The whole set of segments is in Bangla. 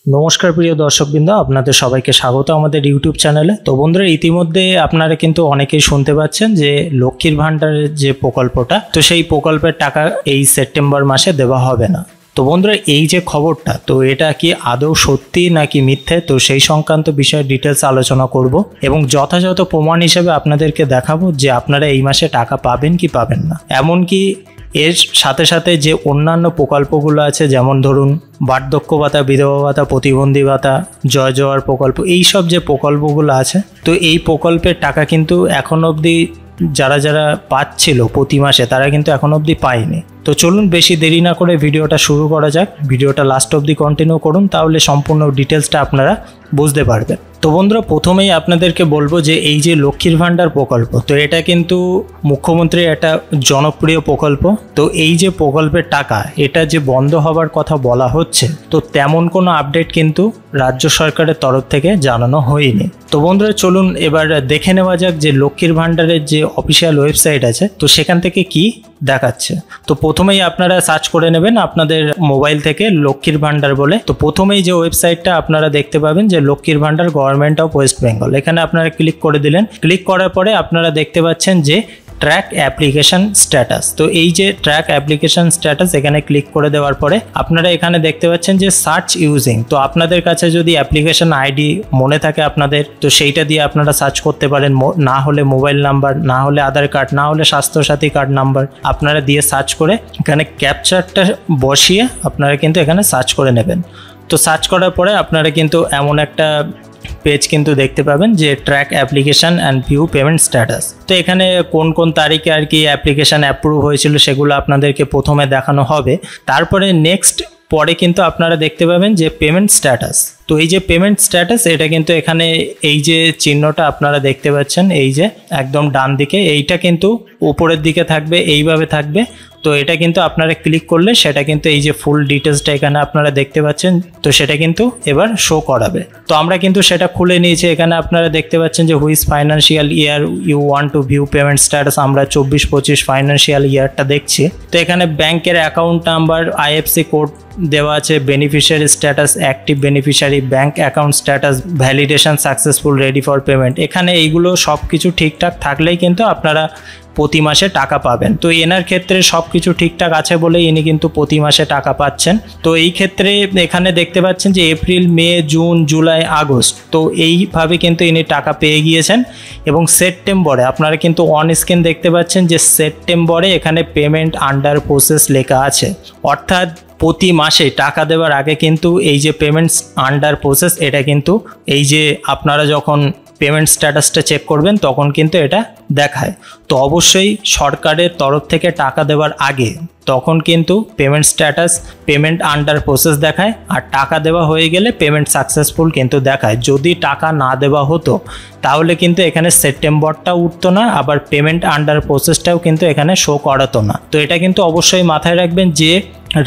নমস্কার প্রিয় দর্শকবৃন্দ, আপনাদের সবাইকে স্বাগত আমাদের ইউটিউব চ্যানেলে। তো বন্ধুরা, ইতিমধ্যে আপনারা কিন্তু অনেকেই শুনতে পাচ্ছেন যে লক্ষ্মীর ভাণ্ডারের যে প্রকল্পটা, তো সেই প্রকল্পের টাকা এই সেপ্টেম্বর মাসে দেওয়া হবে না। তো বন্ধুরা, এই যে খবরটা, তো এটা কি আদৌ সত্যি নাকি মিথ্যে, তো সেই সংক্রান্ত বিষয়ে ডিটেলস আলোচনা করব এবং যথাযথ প্রমাণ হিসেবে আপনাদেরকে দেখাবো যে আপনারা এই মাসে টাকা পাবেন কি পাবেন না। এমনকি এর সাথে সাথে যে অন্যান্য প্রকল্পগুলো আছে, যেমন ধরুন বার্ধক্য ভাতা, বিধবা ভাতা, প্রতিবন্ধী ভাতা, জয় জোয়ার প্রকল্প, এই সব যে প্রকল্পগুলো আছে, তো এই প্রকল্পের টাকা কিন্তু এখন অবধি যারা যারা পাচ্ছিল প্রতি মাসে, তারা কিন্তু এখন অবধি পায়নি। তো চলুন বেশি দেরি না করে ভিডিওটা শুরু করা যাক। ভিডিওটা লাস্ট অবধি কন্টিনিউ করুন, তাহলে সম্পূর্ণ ডিটেলসটা আপনারা বুঝতে পারবেন। তো বন্ধুরা, প্রথমেই আপনাদেরকে বলবো যে এই যে লক্ষ্মীর ভাণ্ডার প্রকল্প, তো এটা কিন্তু মুখ্যমন্ত্রীর একটা জনপ্রিয় প্রকল্প। তো এই যে প্রকল্পের টাকা, এটা যে বন্ধ হবার কথা বলা হচ্ছে, তো তেমন কোনো আপডেট কিন্তু রাজ্য সরকারের তরফ থেকে জানানো হয়নি। তো বন্ধুরা, চলুন এবার দেখে নেওয়া যাক যে লক্ষ্মীর ভাণ্ডারের যে অফিসিয়াল ওয়েবসাইট আছে, তো সেখান থেকে কি দেখাচ্ছে। তো প্রথমেই আপনারা সার্চ করে নেবেন আপনাদের মোবাইল থেকে লক্ষ্মীর ভাণ্ডার বলে। তো প্রথমেই যে ওয়েবসাইটটা আপনারা দেখতে পাবেন যে লক্ষ্মীর ভাণ্ডার গভর্নমেন্ট অফ ওয়েস্ট বেঙ্গল, এখানে আপনারা ক্লিক করে দিলেন। ক্লিক করার পরে আপনারা দেখতে পাচ্ছেন যে ট্র্যাক অ্যাপ্লিকেশন স্ট্যাটাস। তো এই যে ট্র্যাক অ্যাপ্লিকেশন স্ট্যাটাস, এখানে ক্লিক করে দেওয়ার পরে আপনারা এখানে দেখতে পাচ্ছেন যে সার্চ ইউজিং। তো আপনাদের কাছে যদি অ্যাপ্লিকেশন আইডি মনে থাকে আপনাদের, তো সেইটা দিয়ে আপনারা সার্চ করতে পারেন। না হলে মোবাইল নাম্বার, না হলে আধার কার্ড, না হলে স্বাস্থ্যসাথী কার্ড নাম্বার আপনারা দিয়ে সার্চ করে এখানে ক্যাপচারটা বসিয়ে আপনারা কিন্তু এখানে সার্চ করে নেবেন। তো সার্চ করার পরে আপনারা কিন্তু এমন একটা পেজ কিন্তু দেখতে পাবেন যে track application and view payment status. তো এখানে কোন কোন তারিখে আর কি অ্যাপ্লিকেশন অ্যাপ্রুভ হয়েছিল সেগুলো আপনাদেরকে প্রথমে দেখানো হবে। তারপরে নেক্সট পরে কিন্তু আপনারা দেখতে পাবেন যে পেমেন্ট স্ট্যাটাস। তো এই যে পেমেন্ট স্ট্যাটাস, এটা কিন্তু এখানে এই যে চিহ্নটা আপনারা দেখতে পাচ্ছেন, এই যে একদম ডান দিকে, এইটা কিন্তু উপরের দিকে থাকবে, এইভাবে থাকবে। তো এটা কিন্তু আপনারা ক্লিক করলে সেটা কিন্তু এই যে ফুল ডিটেলসটা এখানে আপনারা দেখতে পাচ্ছেন, তো সেটা কিন্তু এবার শো করাবে। তো আমরা কিন্তু সেটা খুলে নিয়েছি। এখানে আপনারা দেখতে পাচ্ছেন যে which financial year you want to view payment status. আমরা 24-25 ফাইন্যান্সিয়াল ইয়ারটা দেখছি। তো এখানে ব্যাংকের অ্যাকাউন্ট নাম্বার, আইএফসি কোড দেওয়া আছে, beneficiary status, active beneficiary, bank account status, validation successful, ready for payment. এখানে এইগুলো সব কিছু ঠিকঠাক থাকলেই কিন্তু আপনারা প্রতি মাসে টাকা পাবেন। তো এনার ক্ষেত্রে সব কিছু ঠিকঠাক আছে বলে ইনি কিন্তু প্রতি মাসে টাকা পাচ্ছেন। তো এই ক্ষেত্রে এখানে দেখতে পাচ্ছেন যে এপ্রিল, মে, জুন, জুলাই, আগস্ট, তো এইভাবে কিন্তু ইনি টাকা পেয়ে গিয়েছেন। এবং সেপ্টেম্বরে আপনারা কিন্তু অন স্ক্রিন দেখতে পাচ্ছেন যে সেপ্টেম্বরে এখানে পেমেন্ট আন্ডার প্রসেস লেখা আছে। অর্থাৎ প্রতি মাসে টাকা দেওয়ার আগে কিন্তু এই যে পেমেন্টস আন্ডার প্রসেস, এটা কিন্তু এই যে আপনারা যখন পেমেন্ট স্ট্যাটাসটা চেক করবেন তখন কিন্তু এটা দেখায়। তো অবশ্যই সরকারের তরফ থেকে টাকা দেওয়ার আগে তখন কিন্তু payment status, payment under process দেখায়, আর টাকা দেওয়া হয়ে গেলে পেমেন্ট সাকসেসফুল কিন্তু দেখায়। যদি টাকা না দেওয়া হতো তাহলে কিন্তু এখানে সেপ্টেম্বরটাও উঠতো না, আবার পেমেন্ট আন্ডার প্রসেসটাও কিন্তু এখানে শো করাতো না। তো এটা কিন্তু অবশ্যই মাথায় রাখবেন যে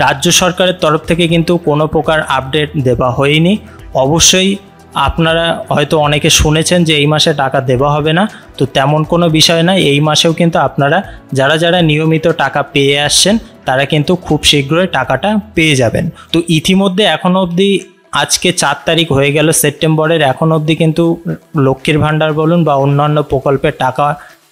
রাজ্য সরকারের তরফ থেকে কিন্তু কোনো প্রকার আপডেট দেওয়া হয়নি। অবশ্যই আপনারা হয়তো অনেকে শুনেছেন যে এই মাসে টাকা দেওয়া হবে না, তো তেমন কোনো বিষয় না। এই মাসেও কিন্তু আপনারা যারা যারা নিয়মিত টাকা পেয়ে আসছেন তারা কিন্তু খুব শীঘ্রই টাকাটা পেয়ে যাবেন। তো ইতিমধ্যে এখনও অবধি আজকে 4 তারিখ হয়ে গেল সেপ্টেম্বরের, এখন অবধি কিন্তু লক্ষ্মীর ভাণ্ডার বলুন বা অন্যান্য প্রকল্পের টাকা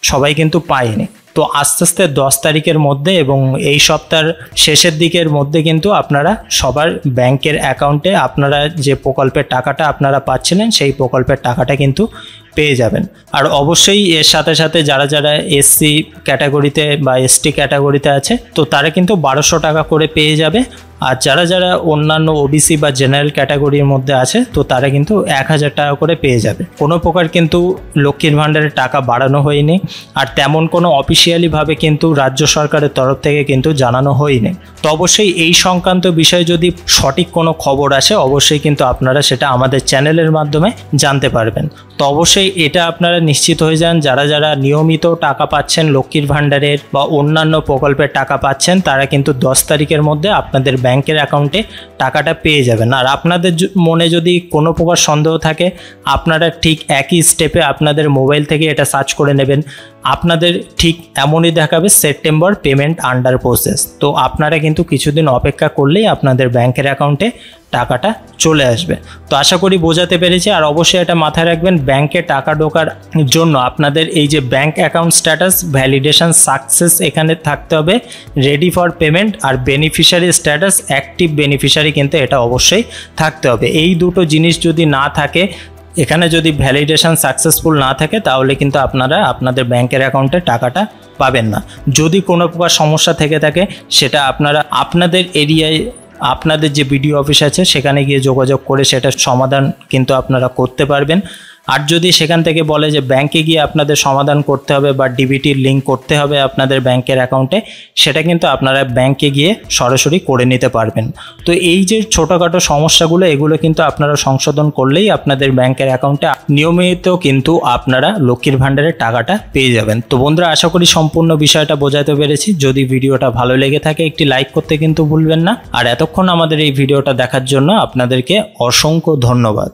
সবাই কিন্তু পায়নি। তো আস্তে আস্তে 10 তারিখের মধ্যে এবং এই সপ্তাহের শেষের দিকের মধ্যে কিন্তু আপনারা সবার ব্যাংকের অ্যাকাউন্টে আপনারা যে প্রকল্পের টাকাটা আপনারা পাচ্ছিলেন সেই প্রকল্পের টাকাটা কিন্তু পেয়ে যাবেন। আর অবশ্যই এর সাথে সাথে যারা যারা এসসি ক্যাটাগরিতে বা এসটি ক্যাটাগরিতে আছে, তো তারা কিন্তু 1200 টাকা করে পেয়ে যাবে। আর যারা যারা অন্যান্য ওবিসি বা জেনারেল ক্যাটাগরির মধ্যে আছে, তো তারা কিন্তু 1000 টাকা করে পেয়ে যাবে। কোনো প্রকার কিন্তু লক্ষ্মীর ভাণ্ডারের টাকা বাড়ানো হয়নি, আর তেমন কোনো অফিসিয়ালিভাবে কিন্তু রাজ্য সরকারের তরফ থেকে কিন্তু জানানো হয়নি। তো অবশ্যই এই সংক্রান্ত বিষয়ে যদি সঠিক কোনো খবর আসে, অবশ্যই কিন্তু আপনারা সেটা আমাদের চ্যানেলের মাধ্যমে জানতে পারবেন। তো অবশ্যই এটা আপনারা নিশ্চিত হয়ে যান, যারা যারা নিয়মিত টাকা পাচ্ছেন লক্ষ্মীর ভাণ্ডারের বা অন্যান্য প্রকল্পের টাকা পাচ্ছেন, তারা কিন্তু 10 তারিখের মধ্যে আপনাদের ব্যাংকের অ্যাকাউন্টে টাকাটা পেয়ে যাবেন। আর আপনাদের মনে যদি কোনো প্রকার সন্দেহ থাকে, আপনারা ঠিক একই স্টেপে আপনাদের মোবাইল থেকে এটা সার্চ করে নেবেন। আপনাদের ঠিক এমনই দেখাবে সেপ্টেম্বর পেমেন্ট আন্ডার প্রসেস। তো আপনারা কিন্তু কিছুদিন অপেক্ষা করলেই আপনাদের ব্যাংকের অ্যাকাউন্টে টাকাটা চলে আসবে। তো আশা করি বোঝাতে পেরেছি। আর অবশ্যই এটা মাথায় রাখবেন, ব্যাংকে টাকা ঢোকার জন্য আপনাদের এই যে bank account status validation success এখানে থাকতে হবে, রেডি ফর পেমেন্ট আর বেনিফিশিয়ারি স্ট্যাটাস অ্যাক্টিভ বেনিফিশিয়ারি কিন্তু এটা অবশ্যই থাকতে হবে। এই দুটো জিনিস যদি না থাকে, এখানে যদি ভ্যালিডেশন সাকসেসফুল না থাকে, তাহলে কিন্তু আপনারা আপনাদের ব্যাংকের অ্যাকাউন্টে টাকাটা পাবেন না। যদি কোনো প্রকার সমস্যা থেকে থাকে, সেটা আপনারা আপনাদের এরিয়ায় আপনাদের যে বিডিও অফিস আছে সেখানে গিয়ে যোগাযোগ করে সেটার সমাধান কিন্তু আপনারা করতে পারবেন। আর যদি সেখান থেকে বলে যে ব্যাংকে গিয়ে আপনাদের সমাধান করতে হবে বা ডিবিটির লিঙ্ক করতে হবে আপনাদের ব্যাংকের অ্যাকাউন্টে, সেটা কিন্তু আপনারা ব্যাংকে গিয়ে সরাসরি করে নিতে পারবেন। তো এই যে ছোটোখাটো সমস্যাগুলো, এগুলো কিন্তু আপনারা সংশোধন করলেই আপনাদের ব্যাংকের অ্যাকাউন্টে নিয়মিত কিন্তু আপনারা লক্ষ্মীর ভাণ্ডারের টাকাটা পেয়ে যাবেন। তো বন্ধুরা, আশা করি সম্পূর্ণ বিষয়টা বোঝাতে পেরেছি। যদি ভিডিওটা ভালো লেগে থাকে একটি লাইক করতে কিন্তু ভুলবেন না। আর এতক্ষণ আমাদের এই ভিডিওটা দেখার জন্য আপনাদেরকে অসংখ্য ধন্যবাদ।